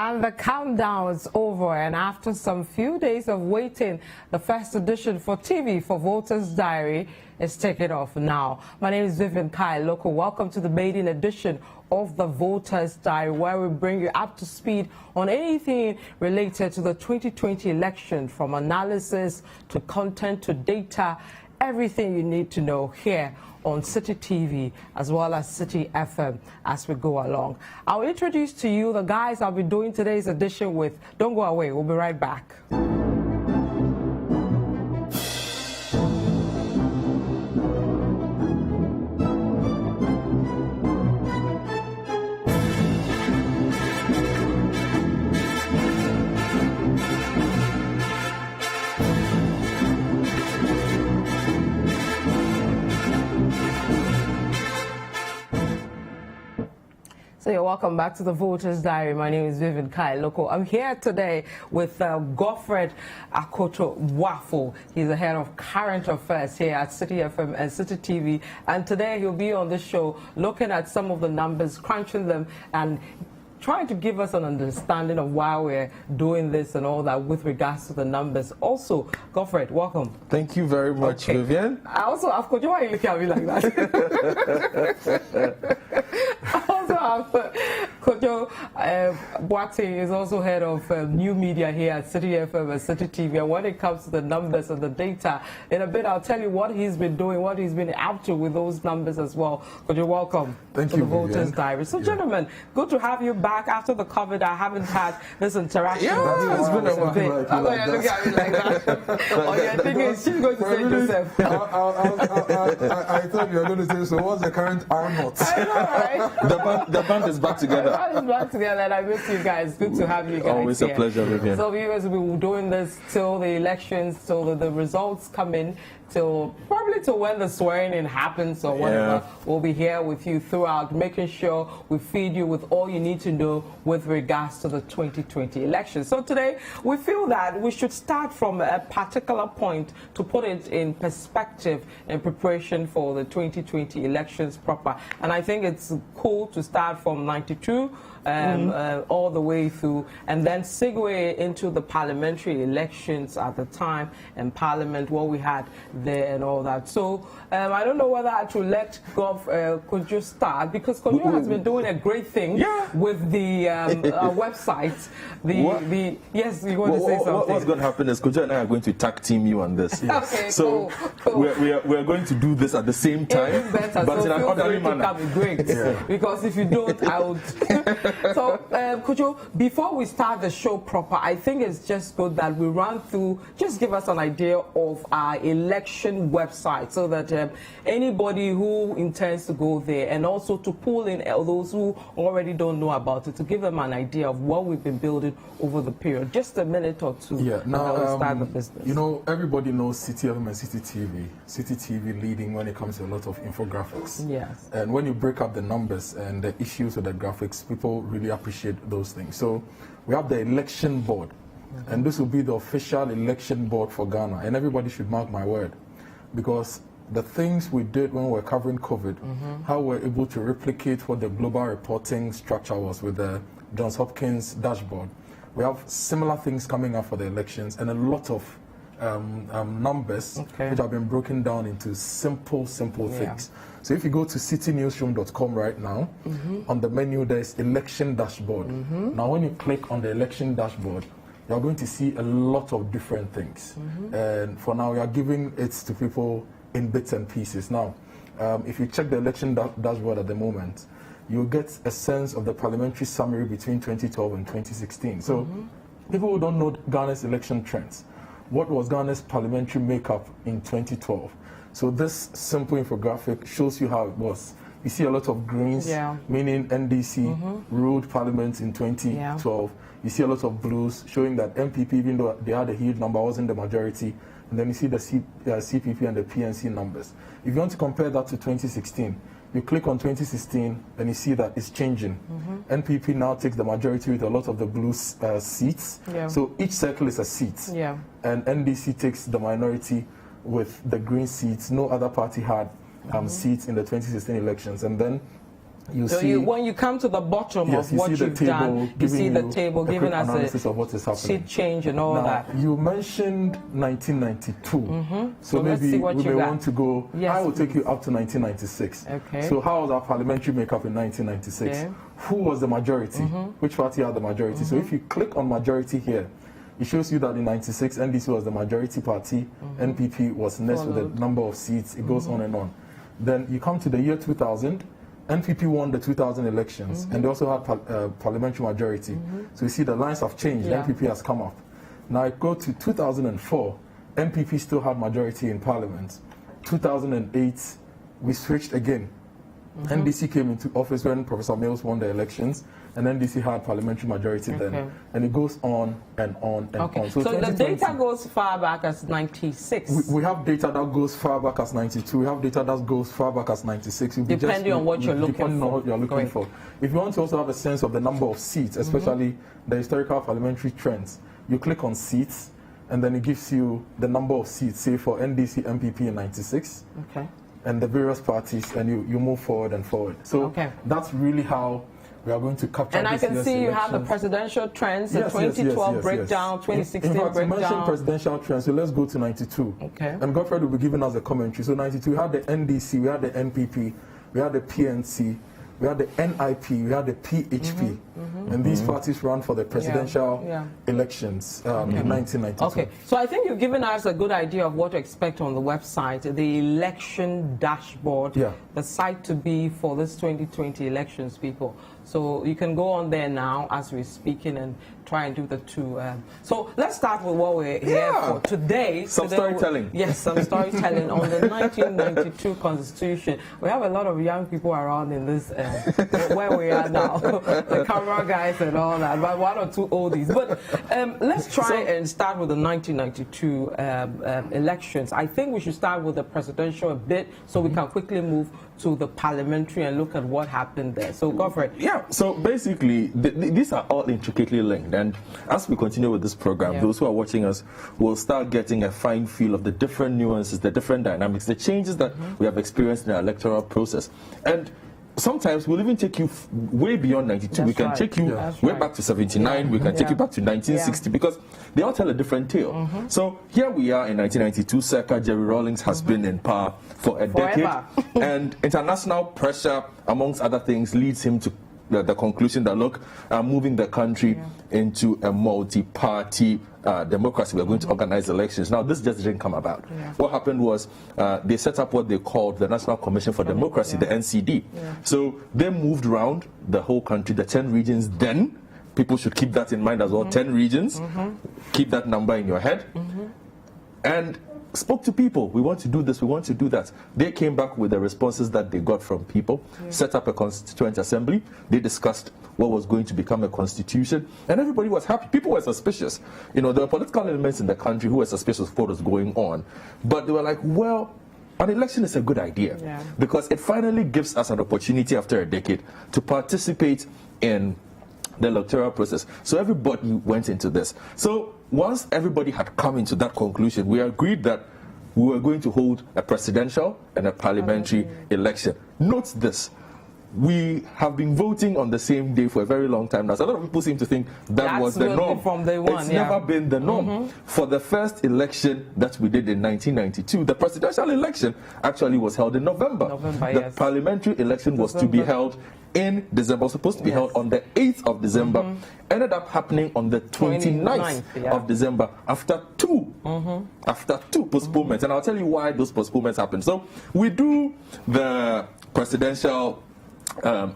And the countdown is over, and after some few days of waiting, the first edition for TV for Voters Diary is taking off now. My name is Nadowli-Kaleo. Welcome to the maiden edition of the Voters Diary, where we bring you up to speed on anything related to the 2020 election, from analysis to content to data, everything you need to know here on City TV as well as City FM as we go along. I'll introduce to you the guys I'll be doing today's edition with. Don't go away, we'll be right back. So you're welcome back to the Voters Diary. My name is Nadowli-Kaleo. I'm here today with Godfred Akoto-Wafo. He's the head of current affairs here at City FM and City TV. And today he'll be on the show looking at some of the numbers, crunching them, and trying to give us an understanding of why we're doing this and all that with regards to the numbers. Also, Godfred, welcome. Thank you very much, Vivian. I also have Kojo. Why are you looking at me like that? I also have Kojo Boate is also head of new media here at City FM and City TV. And when it comes to the numbers and the data, in a bit I'll tell you what he's been doing, what he's been up to with those numbers as well. Kojo, welcome. Thank to you, the Voters Vivian. Diary. So, gentlemen, good to have you back after the COVID. I haven't had this interaction. Yeah, it's been a while. I'm going to look at me like that. Oh, you're thinking she's going to say Joseph. I thought you were going to say, so what's the current R0? I know, right? The band is back together. The band is back together, and I miss you guys. Good to have you guys. Always here. a pleasure, Vivian. So, viewers, we'll be doing this till the elections, till the results come in, till probably till when the swearing in happens or whatever. Yeah. We'll be here with you throughout, making sure we feed you with all you need to know with regards to the 2020 election. So today we feel that we should start from a particular point to put it in perspective in preparation for the 2020 elections proper. And I think it's cool to start from 92 all the way through, and then segue into the parliamentary elections at the time and Parliament, what we had there and all that. So I don't know whether I should let Kojo start, because Kojo has been doing a great thing with the website. Yes, you want to say something? What's going to happen is Kojo and I are going to tag team you on this. Okay, so cool. We're going to do this at the same time, Even better, but so in an feel orderly free to manner. come, great. Because if you don't, I would. So, Kojo, before we start the show proper, I think it's just good that we run through, just give us an idea of our election website, so that anybody who intends to go there, and also to pull in those who already don't know about it, to give them an idea of what we've been building over the period. Just a minute or two. Yeah, now, we'll start the business. you know, everybody knows City FM and City TV. City TV leading when it comes to a lot of infographics. Yes. And when you break up the numbers and the issues with the graphics, people really appreciate those things. So we have the election board, and this will be the official election board for Ghana. And everybody should mark my word, because the things we did when we were covering COVID, how we're able to replicate what the global reporting structure was with the Johns Hopkins dashboard. We have similar things coming up for the elections, and a lot of numbers which have been broken down into simple things. So if you go to citynewsroom.com right now, on the menu there's election dashboard. Now when you click on the election dashboard, you're going to see a lot of different things. And for now, we are giving it to people in bits and pieces. Now, if you check the election dashboard at the moment, you'll get a sense of the parliamentary summary between 2012 and 2016. So people who don't know Ghana's election trends, what was Ghana's parliamentary makeup in 2012? So this simple infographic shows you how it was. You see a lot of greens, meaning NDC ruled parliament in 2012. You see a lot of blues, showing that MPP, even though they had a huge number, wasn't the majority. And then you see the CPP and the PNC numbers. If you want to compare that to 2016, you click on 2016 and you see that it's changing. NPP now takes the majority with a lot of the blue seats. So each circle is a seat. And NDC takes the minority with the green seats. No other party had seats in the 2016 elections. And then when you come to the bottom of what you've done, you see the table giving us analysis of what is happening. seat change and all now, that. You mentioned 1992, so let's maybe see what we you may got. want to go. Yes, I will take you up to 1996. Okay. So how was our parliamentary makeup in 1996? Okay. Who was the majority? Which party had the majority? So if you click on majority here, it shows you that in 96 NDC was the majority party, NPP was next with the number of seats. It goes on and on. Then you come to the year 2000. NPP won the 2000 elections, and they also had parliamentary majority. So you see the lines have changed. Yeah. NPP has come up. Now I go to 2004. NPP still had majority in parliament. 2008, we switched again. NDC came into office when Professor Mills won the elections, and NDC had parliamentary majority then. And it goes on and on and on. So the data goes far back as 96. We have data that goes far back as 92. We have data that goes far back as 96. Depending on what you're looking for. Depending on what you're looking for. If you want to also have a sense of the number of seats, especially the historical parliamentary trends, you click on seats, and then it gives you the number of seats, say for NDC, MPP in 96. Okay. And the various parties, and you move forward and forward. So that's really how we are going to capture. And I can see you have the elections. presidential trends, the 2012 breakdown, 2016 in fact, breakdown. you mentioned presidential trends, so let's go to 92. Okay. And Godfred will be giving us a commentary. So 92, we had the NDC, we had the NPP, we had the PNC, we had the NIP, we had the PHP. And these parties ran for the presidential elections in 1992. Okay, so I think you've given us a good idea of what to expect on the website, the election dashboard, the site to be for this 2020 elections, people. So you can go on there now as we're speaking and try and do the two. So let's start with what we're here for today. Some storytelling. Yes, some storytelling on the 1992 Constitution. We have a lot of young people around in this, where we are now, the camera guys and all that, but one or two oldies. But let's try and start with the 1992 elections. I think we should start with the presidential a bit so we can quickly move to the parliamentary and look at what happened there. So, Godfred. Yeah, so basically, these are all intricately linked. And as we continue with this program, those who are watching us will start getting a fine feel of the different nuances, the different dynamics, the changes that we have experienced in the electoral process. And sometimes we'll even take you way beyond 92. We can take you way back to 79. We can take you back to 1960 because they all tell a different tale. So here we are in 1992. Circa Jerry Rawlings has been in power for a decade. And international pressure, amongst other things, leads him to the conclusion that, look, moving the country into a multi-party democracy, we're going to organize elections. Now, this just didn't come about. What happened was they set up what they called the National Commission for Democracy, the NCD. So they moved around the whole country, the 10 regions then. People should keep that in mind as well, 10 regions. Keep that number in your head. And spoke to people. We want to do this, we want to do that. They came back with the responses that they got from people, set up a constituent assembly. They discussed what was going to become a constitution, and everybody was happy. People were suspicious. You know, there were political elements in the country who were suspicious of what was going on. But they were like, well, an election is a good idea because it finally gives us an opportunity after a decade to participate in the electoral process. So everybody went into this. So once everybody had come into that conclusion, we agreed that we were going to hold a presidential and a parliamentary election. Note this. We have been voting on the same day for a very long time now. So a lot of people seem to think that was the norm. From day one, it's never been the norm. For the first election that we did in 1992, the presidential election actually was held in November. The parliamentary election was to be held in December, was supposed to be held on the 8th of December, ended up happening on the 29th of December after two postponements. And I'll tell you why those postponements happened. So we do the presidential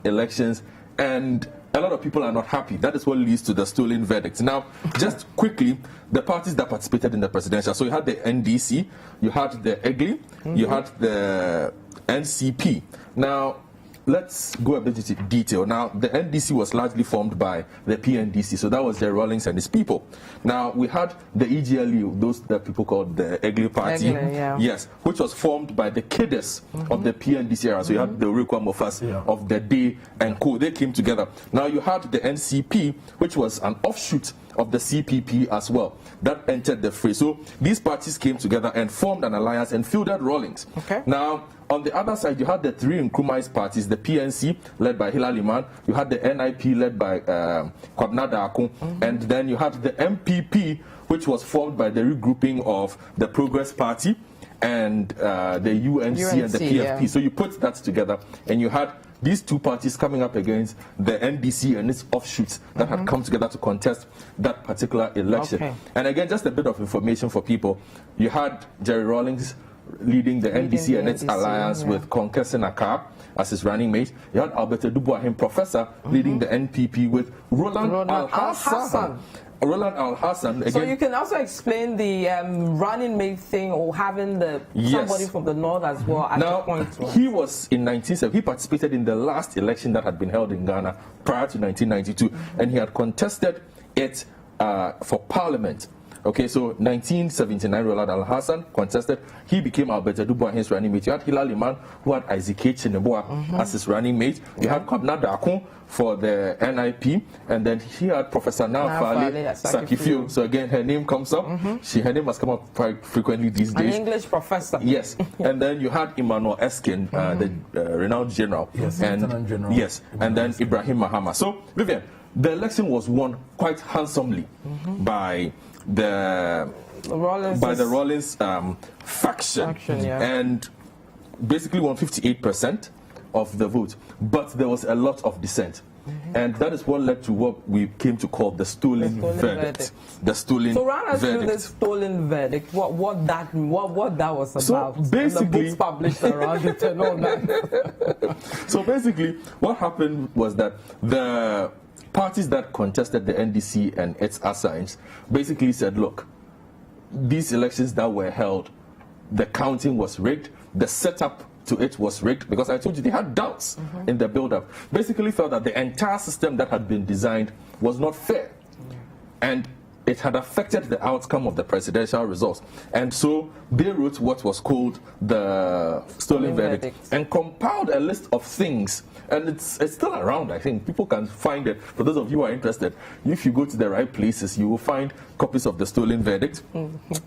elections, and a lot of people are not happy. That is what leads to the stolen verdicts. Now, just quickly, the parties that participated in the presidential. So you had the NDC, you had the EGLI, you had the NCP. Now, let's go a bit into detail. Now, the NDC was largely formed by the PNDC, so that was Jerry Rawlings and his people. Now, we had the EGLU, those that people called the EGLI party, yes, which was formed by the kiddies of the PNDC era. So you had the Urikwa Mofas of the day and co. They came together. Now, you had the NCP, which was an offshoot of the CPP as well that entered the fray. So these parties came together and formed an alliance and fielded Rawlings. Okay. Now, on the other side, you had the three Nkrumah's parties, the PNC, led by Hilal Liman, you had the NIP, led by Kwabena Darko, and then you had the MPP, which was formed by the regrouping of the Progress Party and the UNC and the PFP. Yeah. So you put that together, and you had these two parties coming up against the NDC and its offshoots that had come together to contest that particular election. Okay. And again, just a bit of information for people. You had Jerry Rawlings leading the NDC and its alliance with Konkese Nakar as his running mate. You had Alberto Dubois, professor, leading the NPP with Roland Al-Hassan. Roland Al-Hassan. So you can also explain the running mate thing, or having somebody from the north as well at the point. He was in 1970. He participated in the last election that had been held in Ghana prior to 1992, and he had contested it for parliament. Okay, so 1979, Roland Al-Hassan contested. He became Alberto Dubois, his running mate. You had Hilal Liman, who had Isaac H. Chineboa as his running mate. You had Kwabena Darko for the NIP, and then he had Professor Naafale Sakifio. So again, her name comes up. Her name has come up quite frequently these days. An English professor. Yes, and then you had Emmanuel Eskin, the renowned general. Yes, and General. Yes, and then Ibrahim Mahama. So, Vivian, the election was won quite handsomely by the Rawlings faction, and basically won 58% of the vote. But there was a lot of dissent. And that is what led to what we came to call the stolen verdict. The stolen So run us through verdict. the stolen verdict. What that was about. So basically, and the books published around it and all that. So basically, what happened was that the parties that contested the NDC and its assigns basically said, look, these elections that were held, the counting was rigged, the setup to it was rigged, because I told you they had doubts in the build-up. Basically felt that the entire system that had been designed was not fair. And it had affected the outcome of the presidential results. And so they wrote what was called the stolen verdict and compiled a list of things. And it's still around, I think. People can find it. For those of you who are interested, if you go to the right places, you will find copies of the stolen verdict.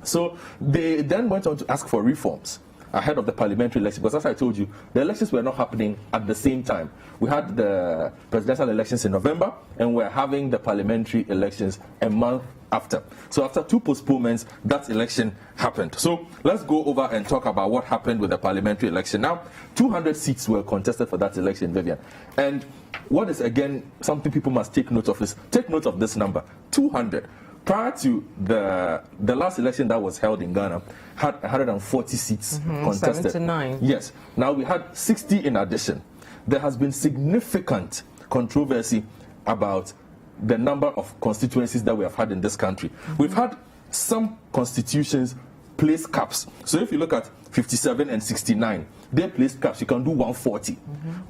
So they then went on to ask for reforms ahead of the parliamentary election, because as I told you, the elections were not happening at the same time. We had the presidential elections in November, and we're having the parliamentary elections a month after. So after two postponements, that election happened. So let's go over and talk about what happened with the parliamentary election. Now, 200 seats were contested for that election, Vivian. And what is, again, something people must take note of is, take note of this number, 200. Prior to the last election that was held in Ghana, had 140 seats contested. 79. Yes. Now we had 60 in addition. There has been significant controversy about the number of constituencies that we have had in this country. We've had some constitutions place caps. So if you look at 57 and 69, they placed caps. You can do 140.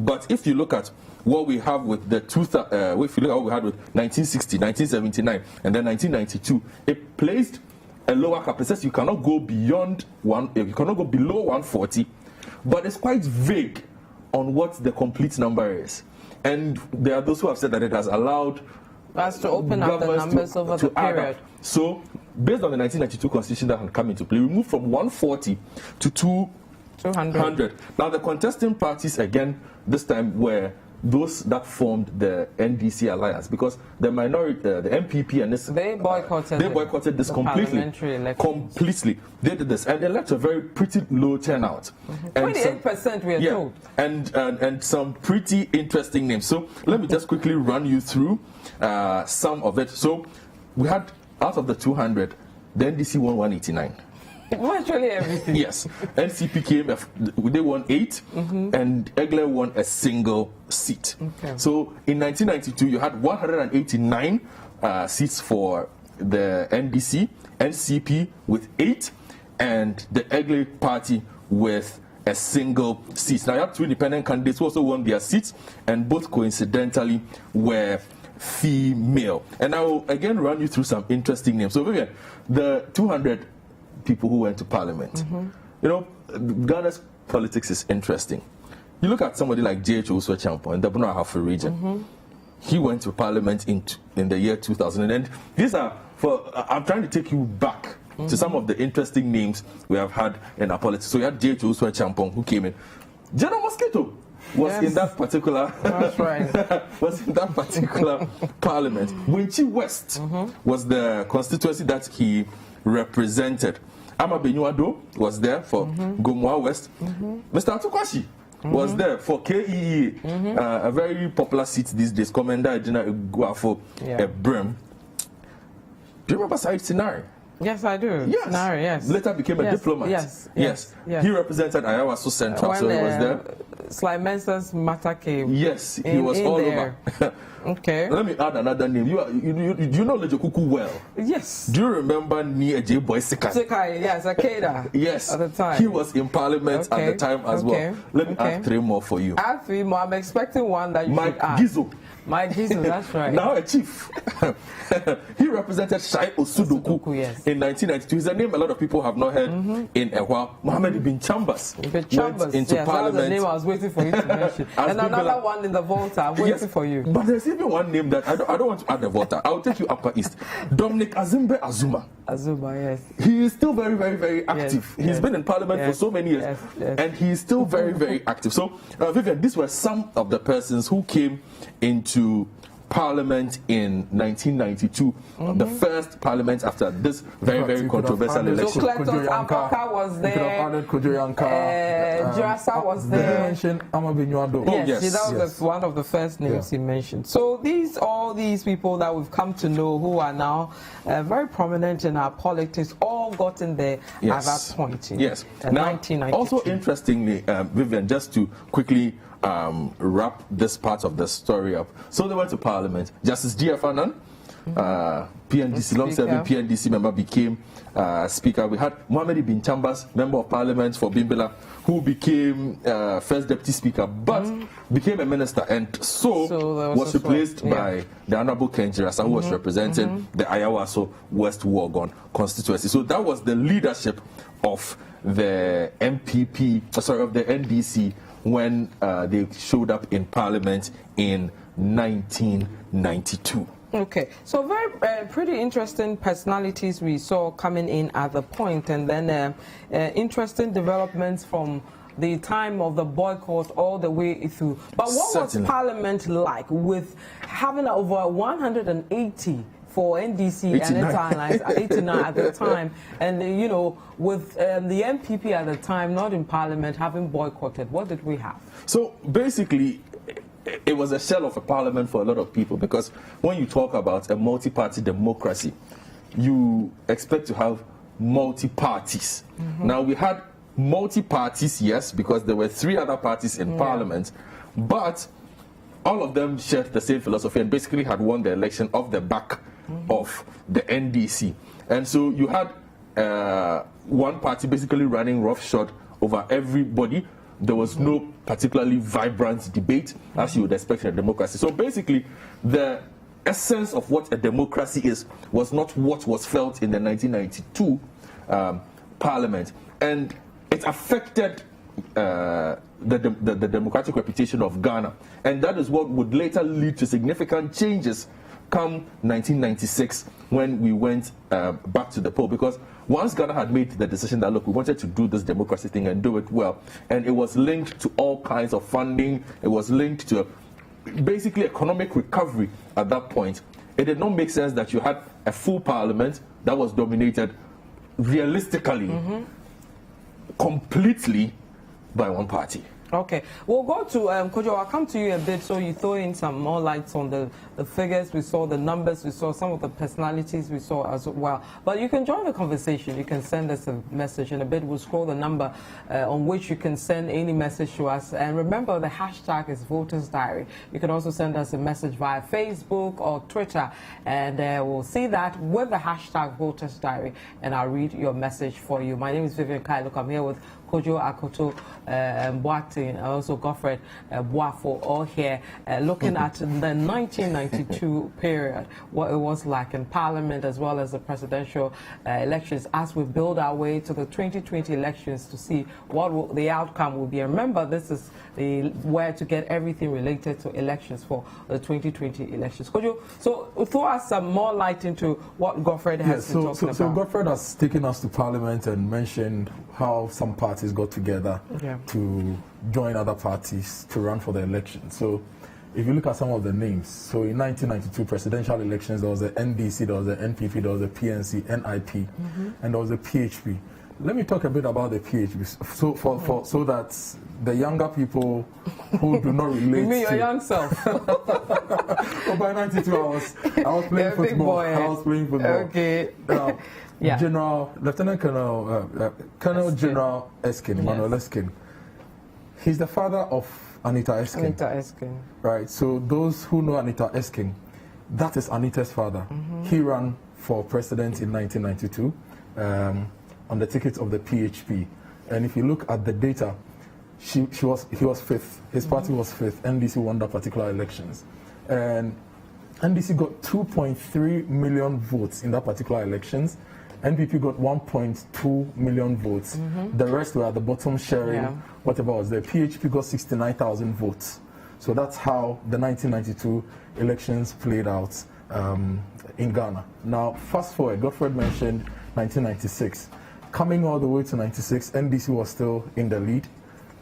But if you look at what we have with the if you look at what we had with 1960, 1979, and then 1992, it placed a lower cap. It says you cannot go beyond you cannot go below 140, but it's quite vague on what the complete number is. And there are those who have said that it has allowed us to open up the numbers over the period. So, based on the 1992 constitution that had come into play, we moved from 140 to 200. Now, the contesting parties, again, this time were those that formed the NDC alliance, because the minority, the MPP and this, they boycotted this completely. Completely, they did this, and they led to a very pretty low turnout. 28% we are told. And some pretty interesting names. So let me just quickly run you through some of it. So we had, out of the 200, the NDC won 189. Virtually everything. Yes. NCP came, they won 8, and Egle won a single seat. Okay. So in 1992, you had 189 seats for the NDC, NCP with 8, and the Egle party with a single seat. Now you have two independent candidates who also won their seats, and both coincidentally were female. And I will again run you through some interesting names. So Vivian, the 200 people who went to parliament. You know, Ghana's politics is interesting. You look at somebody like J.H. Osuo-Champon in the Bono Ahafo region. he went to Parliament in the year 2000. And these are I'm trying to take you back to some of the interesting names we have had in our politics. So we had J. Joshua Champong, who came in. General Mosquito was in that particular That's right. was in that particular Parliament. Winchi West was the constituency that he represented. Ama Benyuado was there for Gomwa West. Mr. Atukwashi was there for KEE, a very popular seat these days. Commander General Guafo Brim. Do you remember Said Sinari? Yes, I do. Yes. Sinari, yes. Later became a diplomat. Yes. He represented Ayawaso Central, When, so he was there. Sly Mensah's matter came. Yes, he was all there. over. Okay. Let me add another name. You know Lejokuku well? Yes. Do you remember Ni J. Boy Sikai? Sikai, yes, Akeda. Yes. At the time. He was in Parliament at the time as well. Let me add 3 more for you. Add 3 more. I'm expecting one that you Mike should add. Gizo. Mike Gizo, that's right. Now a chief. He represented Shai Osudoku yes. in 1992. He's a name a lot of people have not heard in a while. Mohammed Ibn Chambers went into yes, Parliament. That was the name I was waiting for you to mention. And another one in the Volta. I'm waiting for you. But there's even one name that I don't want to add the Volta. I'll take you Upper East. Dominic Azimbe Azuma. Azuma, yes. He is still very, very, very active. Yes, He's been in Parliament for so many years, and he's still very, very active. So, Vivian, these were some of the persons who came into Parliament in 1992, the first Parliament after this very, very controversial election. So Cletus Ampaka was there. Jirasa was there. Yes, that was one of the first names he mentioned. So all these people that we've come to know who are now very prominent in our politics all got in there at that point in 1992. Also interestingly, Vivian, just to quickly wrap this part of the story up. So they went to Parliament. Justice G.F. Annan, PNDC, long-serving PNDC member, became Speaker. We had Mohammed Ibn Chambers, Member of Parliament for Bimbila, who became First Deputy Speaker, but became a minister, and so was replaced by the Honorable Ken Jirasa, who was representing the Ayawaso West Wuogon constituency. So that was the leadership of the of the NDC when they showed up in Parliament in 1992. Okay, so very pretty interesting personalities we saw coming in at the point, and then interesting developments from the time of the boycott all the way through. But what was Parliament like with having over 180 for NDC 89. And its allies, 89 at the time, and with the MPP at the time not in Parliament having boycotted? What did we have? So basically, it was a shell of a parliament for a lot of people, because when you talk about a multi-party democracy, you expect to have multi-parties. Now, we had multi-parties, yes, because there were 3 other parties in Parliament, but all of them shared the same philosophy and basically had won the election off the back of the NDC. And so you had one party basically running roughshod over everybody. There was no particularly vibrant debate, as you would expect in a democracy. So basically, the essence of what a democracy is was not what was felt in the 1992 Parliament. And it affected the democratic reputation of Ghana. And that is what would later lead to significant changes come 1996, when we went back to the poll. Because once Ghana had made the decision that, look, we wanted to do this democracy thing and do it well, and it was linked to all kinds of funding, it was linked to basically economic recovery at that point, it did not make sense that you had a full parliament that was dominated realistically completely by one party. Okay, we'll go to Kojo. I'll come to you a bit so you throw in some more lights on the figures we saw, the numbers we saw, some of the personalities we saw as well. But you can join the conversation. You can send us a message in a bit. We'll scroll the number on which you can send any message to us. And remember, the hashtag is Voters Diary. You can also send us a message via Facebook or Twitter, and we'll see that with the hashtag Voters Diary, and I'll read your message for you. My name is Vivian Kaleo. I'm here with Kojo Akoto, Boateng, also Godfred Boafo, all here looking at the 1992 period, what it was like in Parliament as well as the presidential elections, as we build our way to the 2020 elections to see what the outcome will be. And remember, this is where to get everything related to elections for the 2020 elections. Could you throw us some more light into what Godfred has been talking about? So Godfred has taken us to Parliament and mentioned how some parties got together to join other parties to run for the election. So if you look at some of the names, so in 1992 presidential elections, there was the NDC, there was the NPP, there was the PNC, NIP, and there was the PHP. Let me talk a bit about the PHP, so that the younger people who do not relate. You mean your young self? Well, by 92, I was playing football. I was playing football. Okay. Lieutenant Colonel General Eskin, Emmanuel Eskin. He's the father of Anita Eskin. Anita Eskin. Right. So those who know Anita Eskin, that is Anita's father. He ran for president in 1992. On the ticket of the PHP, and if you look at the data, he was fifth. His party was fifth. NDC won that particular elections, and NDC got 2.3 million votes in that particular elections. NPP got 1.2 million votes. The rest were at the bottom sharing whatever was there. PHP got 69,000 votes. So that's how the 1992 elections played out in Ghana. Now, fast forward. Godfred mentioned 1996. Coming all the way to 96, NDC was still in the lead.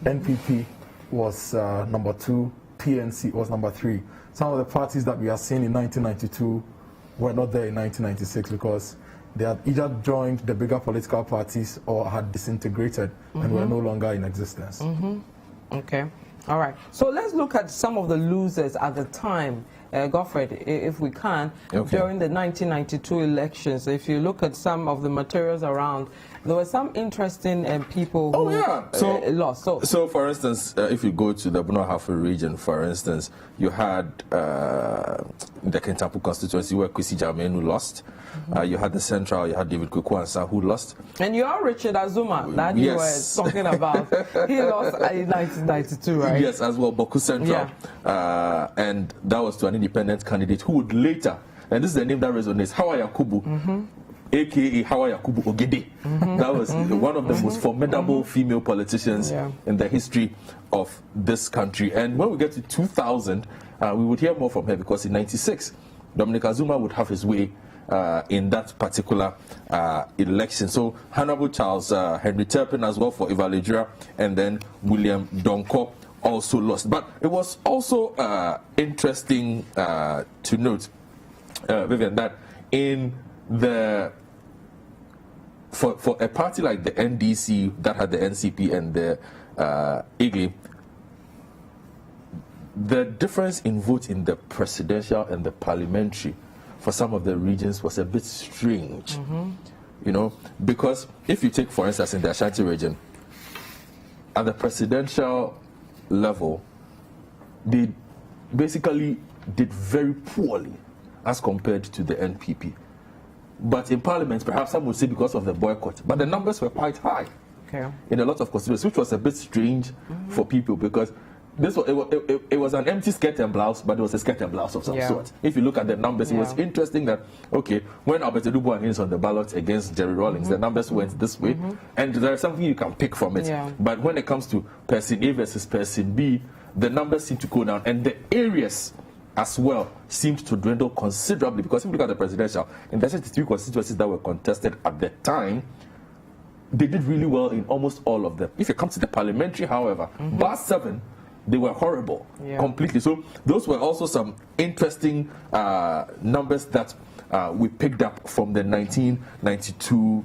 NPP was number 2. PNC was number 3. Some of the parties that we are seeing in 1992 were not there in 1996 because they had either joined the bigger political parties or had disintegrated and were no longer in existence. Okay. All right. So let's look at some of the losers at the time, Godfred, if we can, during the 1992 elections. If you look at some of the materials around, there were some interesting people who lost. So, for instance, if you go to the Bono-Ahafo region, for instance, you had the Kentapu constituency where Kwesi Jamenu lost. You had the Central, you had David Kwekwansa who lost. And you are Richard Azuma that you were talking about. He lost in 1992, right? Yes, as well, Boku Central. And that was to an independent candidate who would later, and this is the name that resonates, Hawa Yakubu. AKA Hawa Yakubu Ogede. That was one of the most formidable female politicians in the history of this country. And when we get to 2000, we would hear more from her because in 96, Dominic Azuma would have his way in that particular election. So Honorable Charles Henry Turpin as well for Ivalejura, and then William Donko also lost. But it was also interesting to note, Vivian, that in the for a party like the NDC that had the NCP and the IGLE, the difference in vote in the presidential and the parliamentary for some of the regions was a bit strange, you know, because if you take, for instance, in the Ashanti region, at the presidential level, they basically did very poorly as compared to the NPP. But in Parliament, perhaps some would say because of the boycott, but the numbers were quite high in a lot of constituencies, which was a bit strange for people because this was, it was an empty skirt and blouse, but it was a skirt and blouse of some sort. If you look at the numbers, it was interesting that, okay, when Albert Edubuan is on the ballot against Jerry Rawlings, the numbers went this way, and there is something you can pick from it. But when it comes to person A versus person B, the numbers seem to go down, and the areas as well seemed to dwindle considerably, because if you look at the presidential, in the 63 constituencies that were contested at the time, they did really well in almost all of them. If it comes to the parliamentary, however, bar 7, they were horrible completely. So those were also some interesting numbers that we picked up from the 1992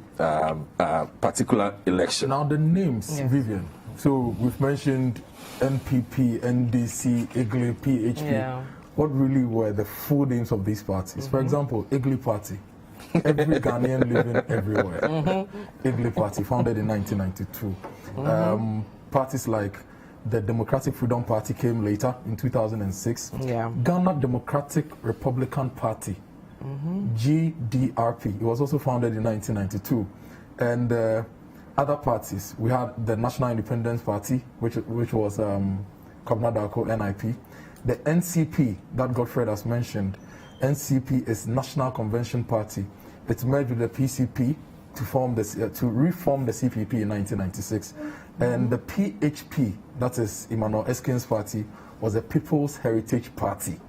particular election. Now the names, Vivian. So we've mentioned NPP, NDC, IGLE, PHP. What really were the full names of these parties? For example, IGLE Party. Every Ghanaian living everywhere. IGLE Party, founded in 1992. Parties like the Democratic Freedom Party came later in 2006. Ghana Democratic Republican Party, GDRP. It was also founded in 1992. And other parties, we had the National Independence Party, which was Nadowli-Kaleo, NIP. The NCP that Godfred has mentioned, NCP is National Convention Party. It merged with the PCP to reform the CPP in 1996. And the PHP, that is Emmanuel Eskin's party, was a People's Heritage Party.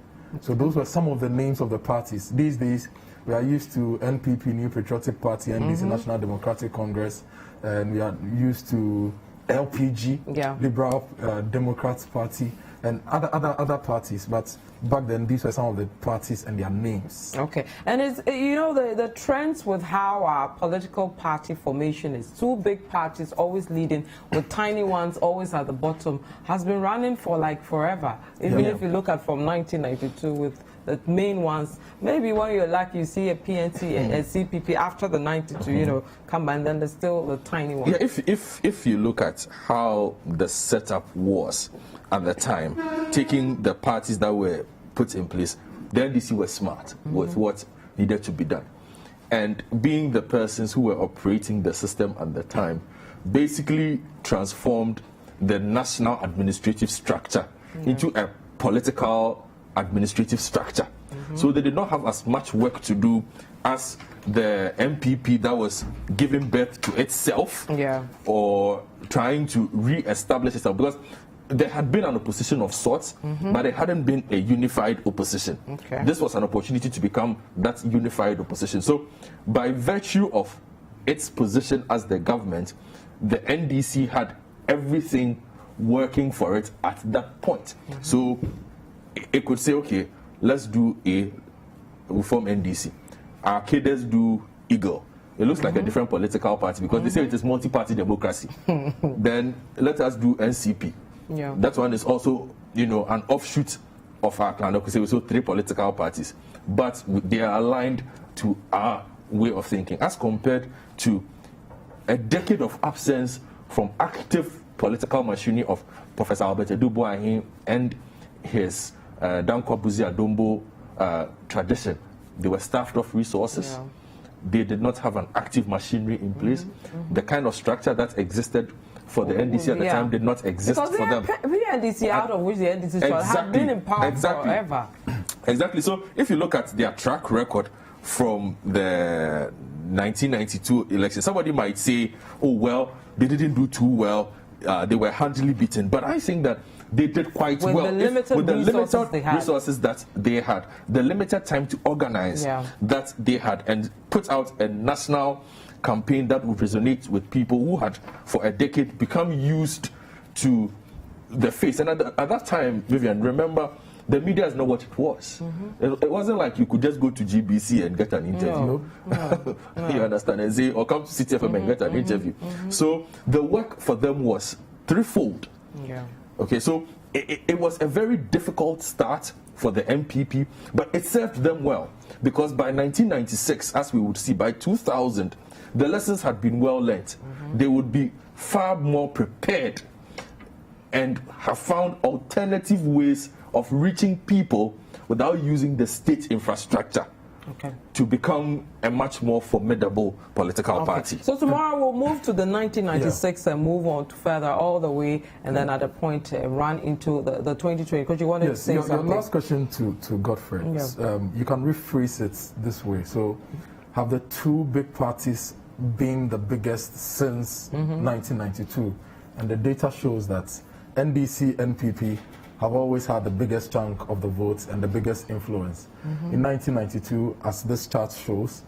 So those were some of the names of the parties. These days, we are used to NPP, New Patriotic Party, NDC, National Democratic Congress, and we are used to LPG, Liberal Democrats Party, and other parties. But back then, these were some of the parties and their names. Okay, and it's, you know, the trends with how our political party formation is, two big parties always leading with tiny ones always at the bottom, has been running for like forever. Even if you look at from 1992 with the main ones, maybe when you're lucky you see a PNC and a CPP after the 92, you know, come by, and then there's still the tiny ones. Yeah, if you look at how the setup was at the time, taking the parties that were put in place, the NDC was smart with what needed to be done. And being the persons who were operating the system at the time, basically transformed the national administrative structure into a political administrative structure. So they did not have as much work to do as the MPP that was giving birth to itself or trying to re-establish itself, because there had been an opposition of sorts, but it hadn't been a unified opposition. This was an opportunity to become that unified opposition. So by virtue of its position as the government, the NDC had everything working for it at that point. So it could say, okay, let's do we form NDC. Our cadres do Eagle. It looks like a different political party because they say it is multi-party democracy. Then let us do NCP. That one is also, you know, an offshoot of our clan. Okay, so 3 political parties, but they are aligned to our way of thinking, as compared to a decade of absence from active political machinery of Professor Albert Dubois and his Dankwa Buzi Adombo tradition. They were starved of resources. They did not have an active machinery in place. The kind of structure that existed for the NDC at the time did not exist for them. The NDC out of which the NDC had been in power forever. Exactly. So if you look at their track record from the 1992 election, somebody might say, oh, well, they didn't do too well. They were handily beaten. But I think that they did quite well with the limited resources that they had, the limited time to organize that they had, and put out a national campaign that would resonate with people who had for a decade become used to the face. And at that time, Vivian, remember, the media is not what it was. It wasn't like you could just go to GBC and get an interview. You understand? And say, or come to CTFM and get an interview. So the work for them was threefold. Okay, so it was a very difficult start for the MPP, but it served them well, because by 1996, as we would see, by 2000, the lessons had been well learnt. They would be far more prepared and have found alternative ways of reaching people without using the state infrastructure to become a much more formidable political party. So tomorrow we'll move to the 1996 and move on to further all the way, and then at a point run into the 2020. Because you wanted to say something. Your last question to Godfrey. You can rephrase it this way. So have the 2 big parties been the biggest since 1992? And the data shows that NDC, NPP have always had the biggest chunk of the votes and the biggest influence. In 1992, as this chart shows,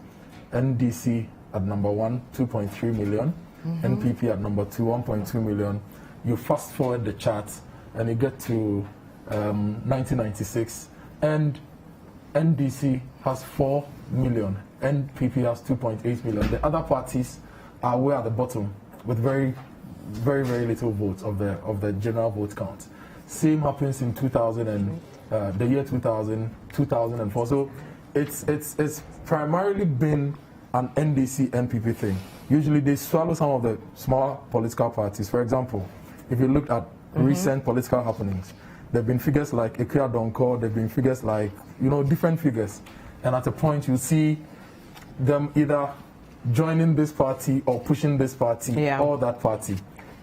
NDC at number 1, 2.3 million, NPP at number 2, 1.2 million. You fast forward the chart and you get to 1996, and NDC has 4 million, NPP has 2.8 million. The other parties are way at the bottom with very, very, very little votes of the general vote count. Same happens in 2000 and the year 2000, 2004. So it's primarily been an NDC NPP thing. Usually they swallow some of the small political parties. For example, if you look at recent political happenings, there've been figures like Ekuya Donko, there've been figures like, you know, different figures. And at a point you see them either joining this party or pushing this party or that party.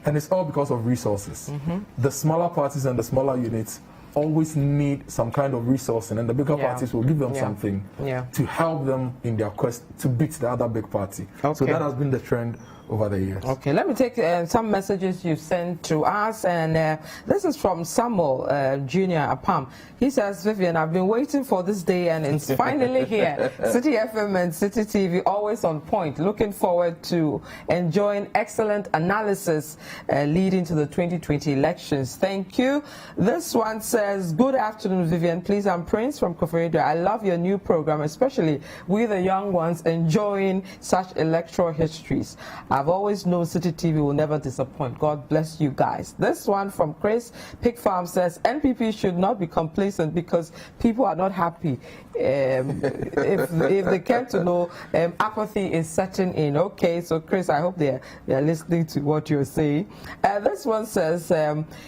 And it's all because of resources. The smaller parties and the smaller units always need some kind of resourcing, and the bigger parties will give them something to help them in their quest to beat the other big party. So that has been the trend over the years. Okay, let me take some messages you sent to us, and this is from Samuel Jr. Apam. He says, Vivian, I've been waiting for this day and it's finally here. City FM and City TV always on point. Looking forward to enjoying excellent analysis leading to the 2020 elections. Thank you. This one says, good afternoon, Vivian. Please, I'm Prince from Koforidua. I love your new program, especially with the young ones enjoying such electoral histories. I've always known City TV will never disappoint. God bless you guys. This one from Chris Pig Farm says, NPP should not be complacent because people are not happy. If they care to know, apathy is setting in. Okay, so Chris, I hope they're listening to what you're saying. This one says,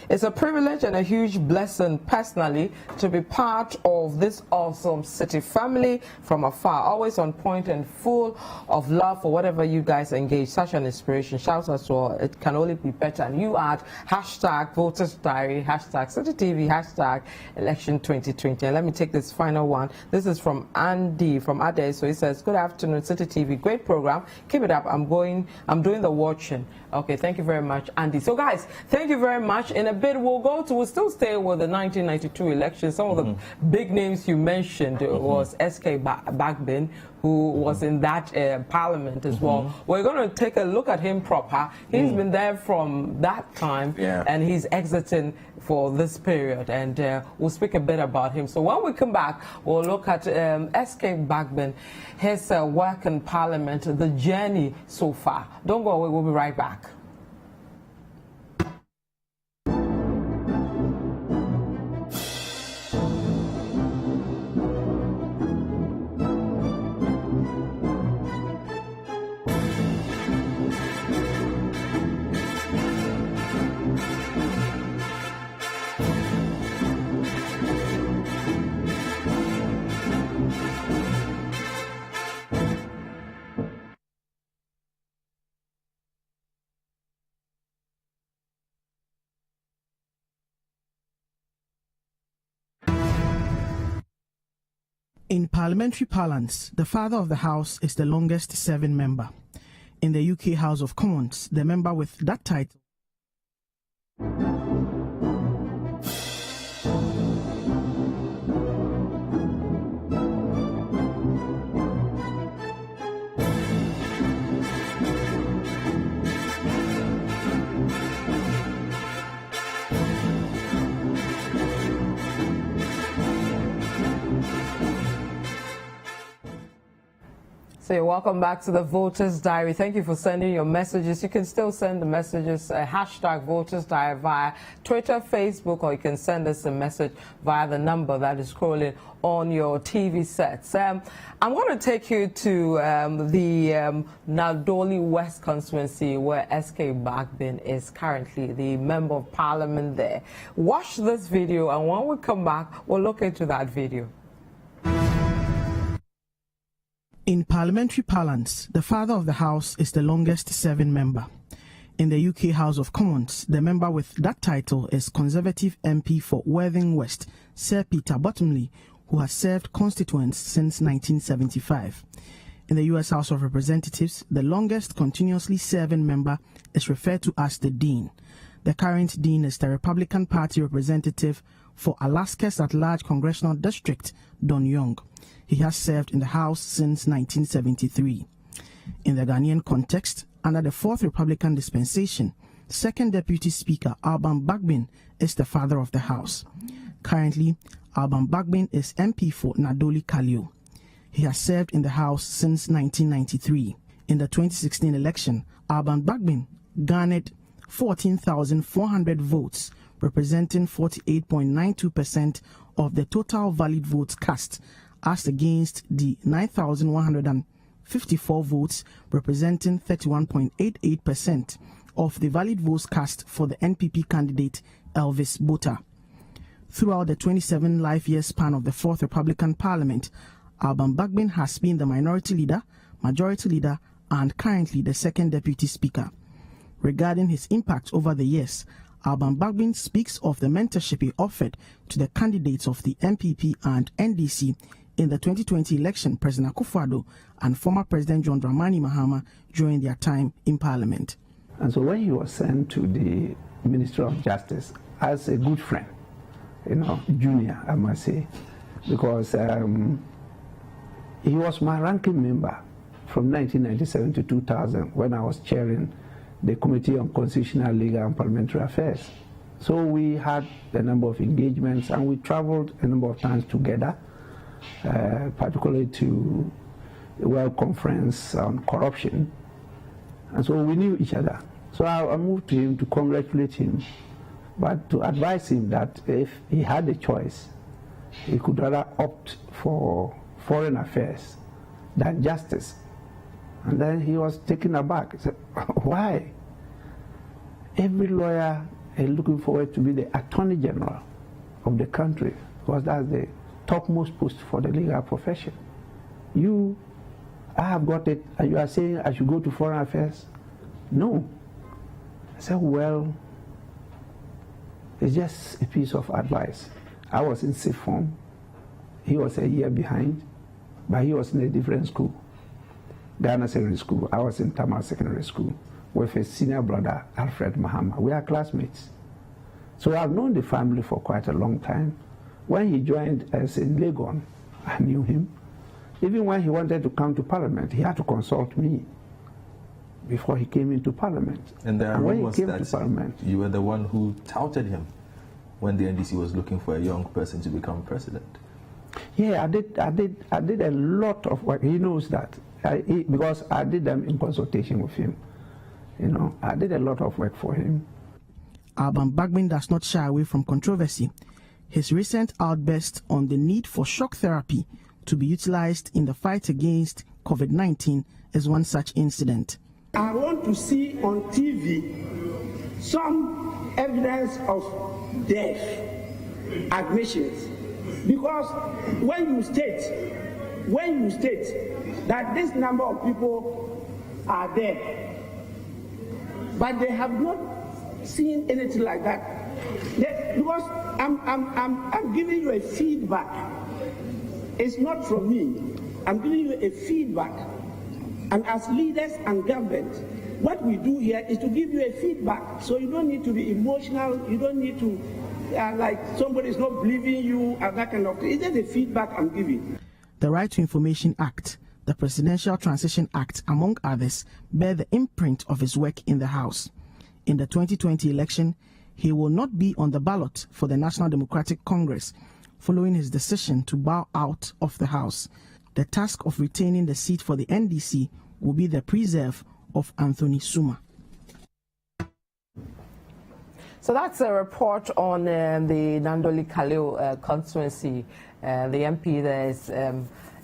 it's a privilege and a huge blessing personally to be part of this awesome City family from afar. Always on point and full of love for whatever you guys engage. Such an inspiration. Shout out to all. It can only be better. And you add hashtag Voters Diary, hashtag City TV, hashtag Election 2020. And let me take this final one. This is from Andy from Ade. So he says, good afternoon, City TV. Great program. Keep it up. I'm doing the watching. Okay, thank you very much, Andy. So guys, thank you very much. In a bit, we'll still stay with the 1992 election. Some of the big names you mentioned was SK Bagbin, who was in that parliament as well. We're going to take a look at him proper. He's been there from that time, and he's exiting for this period, and we'll speak a bit about him. So when we come back, we'll look at SK Bagbin, his work in parliament, the journey so far. Don't go away, we'll be right back. In parliamentary parlance, the Father of the House is the longest serving member. In the UK House of Commons, the member with that title So welcome back to the Voters Diary. Thank you for sending your messages. You can still send the messages, hashtag Voters Diary via Twitter, Facebook, or you can send us a message via the number that is scrolling on your TV sets. I'm going to take you to the Nadowli West constituency where SK Bagbin is currently the Member of Parliament there. Watch this video, and when we come back, we'll look into that video. In parliamentary parlance, the Father of the House is the longest serving member. In the UK House of Commons, the member with that title is Conservative MP for Worthing West, Sir Peter Bottomley, who has served constituents since 1975. In the US House of Representatives, the longest continuously serving member is referred to as the Dean. The current Dean is the Republican Party representative for Alaska's at-large congressional district, Don Young. He has served in the House since 1973. In the Ghanaian context, under the 4th Republican dispensation, Second Deputy Speaker Alban Bagbin is the Father of the House. Currently, Alban Bagbin is MP for Nadowli-Kaleo. He has served in the House since 1993. In the 2016 election, Alban Bagbin garnered 14,400 votes, representing 48.92% of the total valid votes cast, as against the 9,154 votes, representing 31.88% of the valid votes cast for the NPP candidate Elvis Bota. Throughout the 27 life year span of the 4th Republican Parliament, Alban Bagbin has been the minority leader, majority leader, and currently the second deputy speaker. Regarding his impact over the years, Alban Bagbin speaks of the mentorship he offered to the candidates of the MPP and NDC in the 2020 election, President Akufo-Addo and former President John Dramani Mahama during their time in Parliament. And so when he was sent to the Ministry of Justice as a good friend, junior, I must say, because he was my ranking member from 1997 to 2000 when I was chairing the Committee on Constitutional, Legal and Parliamentary Affairs. So we had a number of engagements and we traveled a number of times together, particularly to the World Conference on Corruption. And so we knew each other. So I moved to him to congratulate him, but to advise him that if he had a choice, he could rather opt for foreign affairs than justice. And then he was taken aback. He said, why? Every lawyer is looking forward to be the Attorney General of the country, because that's the topmost post for the legal profession. I have got it, and you are saying I should go to foreign affairs? No. I said, well, it's just a piece of advice. I was in sixth form. He was a year behind, but he was in a different school, Ghana Secondary School. I was in Tamale Secondary School with his senior brother, Alfred Mahama. We are classmates. So I've known the family for quite a long time. When he joined us in Legon, I knew him. Even when he wanted to come to Parliament, he had to consult me before he came into Parliament. And there are rumors that Parliament, you were the one who touted him when the NDC was looking for a young person to become president. Yeah, I did a lot of work. He knows that because I did them in consultation with him. I did a lot of work for him. Alban Bagbin does not shy away from controversy. His recent outburst on the need for shock therapy to be utilized in the fight against COVID-19 is one such incident. I want to see on TV some evidence of death admissions, because when you state that this number of people are dead, but they have not seen anything like that, because I'm giving you a feedback. It's not from me. I'm giving you a feedback. And as leaders and government, what we do here is to give you a feedback. So you don't need to be emotional. You don't need to, like somebody is not believing you and that kind of thing. It's just a feedback I'm giving. The Right to Information Act, the Presidential Transition Act, among others, bear the imprint of his work in the House. In the 2020 election, he will not be on the ballot for the National Democratic Congress, following his decision to bow out of the House. The task of retaining the seat for the NDC will be the preserve of Anthony Suma. So that's a report on the Nadowli-Kaleo constituency. The MP there is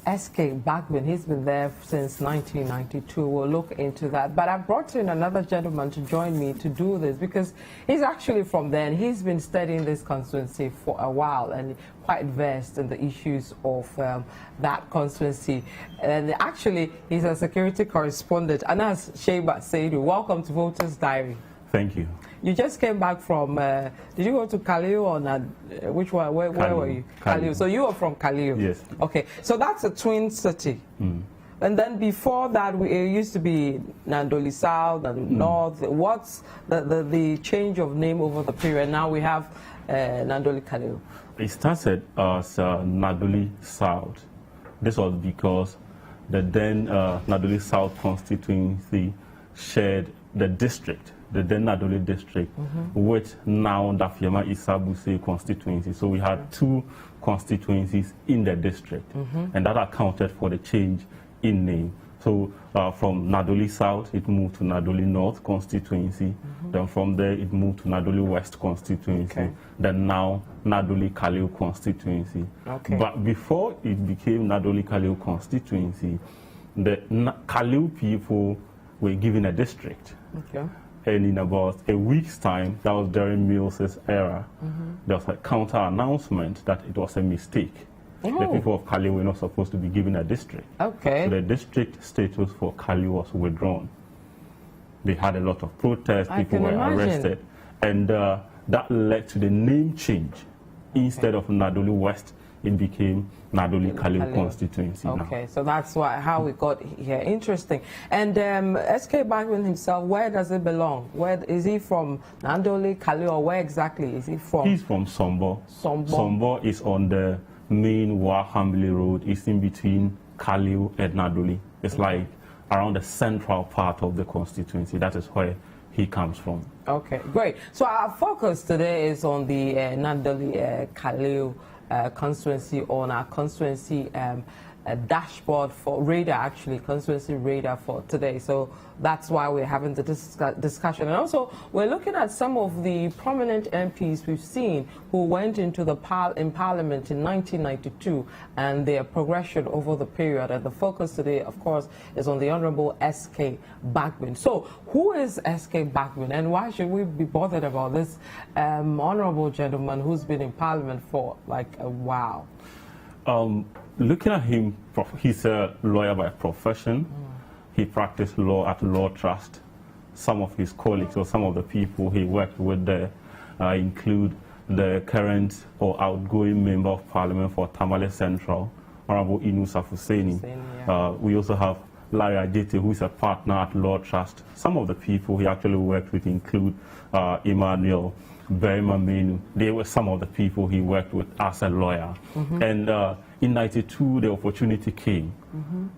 SK Bagbin. He's been there since 1992. We'll look into that. But I brought in another gentleman to join me to do this because he's actually from there and he's been studying this constituency for a while and quite versed in the issues of that constituency. And actually, he's a security correspondent. Anas Sheba Seidu, welcome to Voters Diary. Thank you. You just came back from, did you go to Kaleo or not? Which one? Where were you? Kaleo. So you were from Kaleo? Yes. Okay, so that's a twin city. And then before that, it used to be Nadowli South and North. What's the change of name over the period? Now we have Nadowli-Kaleo. It started as Nadowli South. This was because the then Nadowli South constituency shared the district, the then Nadowli district, with now Dafiama Isabuse constituency. So we had two constituencies in the district, and that accounted for the change in name. So from Nadowli South, it moved to Nadowli North constituency. Then from there, it moved to Nadowli West constituency. Then now Nadowli-Kaleo constituency. But before it became Nadowli-Kaleo constituency, the Kaleo people were given a district. And in about a week's time, that was during Mills's era, there was a counter announcement that it was a mistake The people of Kaleo were not supposed to be given a district. Okay. So the district status for Kaleo was withdrawn. They had a lot of protests, people were arrested, and that led to the name change. Instead of Nadowli West, it became Nadowli-Kaleo constituency. Okay, so that's how we got here. Interesting. And SK Bagbin himself, where does he belong? Where is he from? Nadowli-Kaleo, or where exactly is he from? He's from Sombo. Sombo. Sombo is on the main Wahambili Road. It's in between Kaleo and Nadowli. It's like around the central part of the constituency. That is where he comes from. Okay, great. So our focus today is on the Nadowli-Kaleo constituency, on our constituency dashboard for radar, actually, constituency radar for today. So that's why we're having the discussion. And also, we're looking at some of the prominent MPs we've seen who went into the Parliament in 1992 and their progression over the period. And the focus today, of course, is on the Honorable SK Bagbin. So who is SK Bagbin, and why should we be bothered about this honorable gentleman who's been in Parliament for like a while? Looking at him, he's a lawyer by profession. He practiced law at Law Trust. Some of his colleagues or some of the people he worked with there include the current or outgoing member of Parliament for Tamale Central, Honorable Inusa Fuseni. We also have Larry Ajete, who is a partner at Law Trust. Some of the people he actually worked with include Emmanuel Berima. They were some of the people he worked with as a lawyer. And in '92, the opportunity came.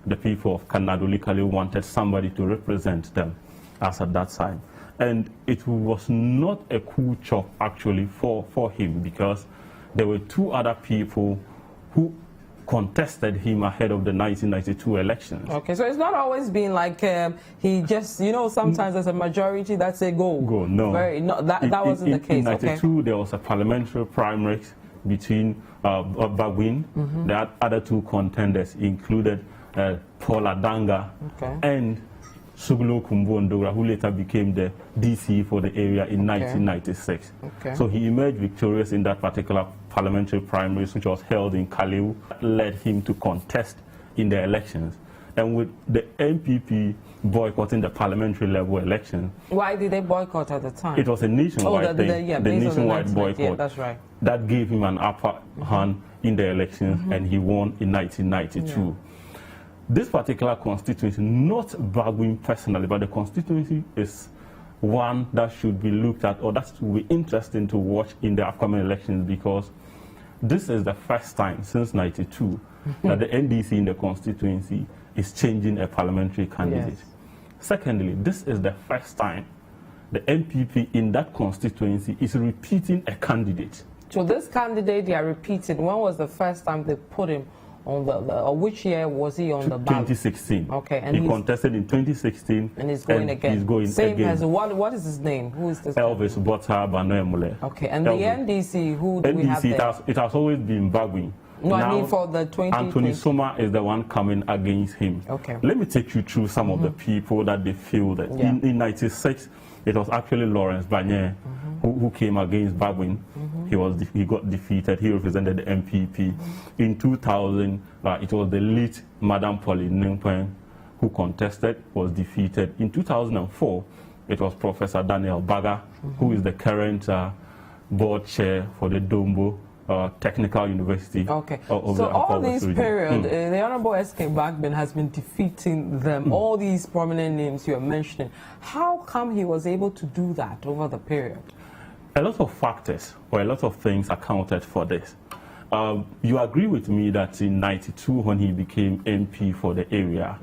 The people of Nadowli-Kaleo wanted somebody to represent them as at that time. And it was not a cool job, actually, for him, because there were two other people who contested him ahead of the 1992 elections. Okay, so it's not always been like he just, you know, sometimes there's a majority that say go. Go, no. That wasn't the case. In '92, there was a parliamentary primary between Bagbin. The other two contenders included Paul Adanga and Sugulo Kumbo, who later became the DC for the area in 1996. So he emerged victorious in that particular parliamentary primaries, which was held in Kaleo, led him to contest in the elections. And with the MPP boycotting the parliamentary level election. Why did they boycott at the time? It was a nationwide thing, the nationwide boycott. Yeah, that's right. That gave him an upper hand in the elections, and he won in 1992. This particular constituency, not Bagbin personally, but the constituency is one that should be looked at, or that will be interesting to watch in the upcoming elections, because this is the first time since '92 that the NDC in the constituency is changing a parliamentary candidate. Secondly, this is the first time the MPP in that constituency is repeating a candidate. So this candidate they are repeating, when was the first time they put him on or which year was he on the ballot? 2016. Okay, and he contested in 2016. And he's going again. He's going Same again. As what is his name? Who is this? Elvis Bota Banoemule. Okay, and Elvis. The NDC, who do we have there? It has always been Bagbin. No, I mean for the 2020. Anthony Soma is the one coming against him. Okay. Let me take you through some of the people that they fielded. In '96, it was actually Lawrence Banye who came against Bagbin. He got defeated. He represented the MPP. In 2000, it was the late Madam Pauline Ningpen who contested, was defeated. In 2004, it was Professor Daniel Baga, who is the current board chair for the Dombo Technical University. Okay. So all this period, the Honorable SK Bagbin has been defeating them, all these prominent names you are mentioning. How come he was able to do that over the period? A lot of factors or a lot of things accounted for this. You agree with me that in '92, when he became MP for the area,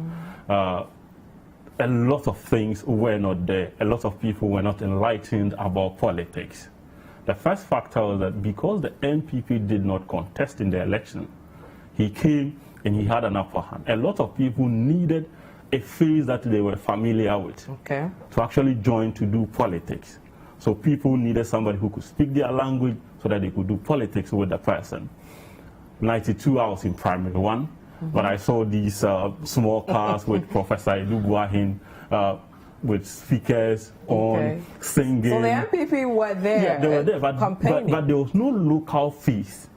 a lot of things were not there. A lot of people were not enlightened about politics. The first factor was that because the MPP did not contest in the election, he came and he had an upper hand. A lot of people needed a face that they were familiar with to actually join to do politics. So people needed somebody who could speak their language so that they could do politics with the person. '92, I was in primary one, but I saw these small cars with Professor Edu Buahin, with speakers on, singing. So the MPP were there, they were there, campaigning. But there was no local face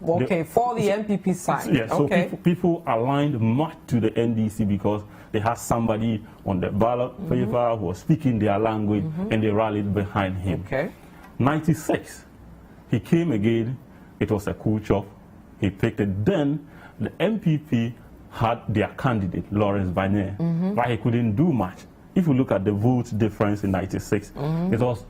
Okay, for the MPP side. Yes, so okay. people aligned much to the NDC because they had somebody on the ballot paper who was speaking their language, and they rallied behind him. Okay. 96, he came again. It was a cool chop. He picked it. Then the MPP had their candidate, Lawrence Barnier, but he couldn't do much. If you look at the vote difference in 96, it was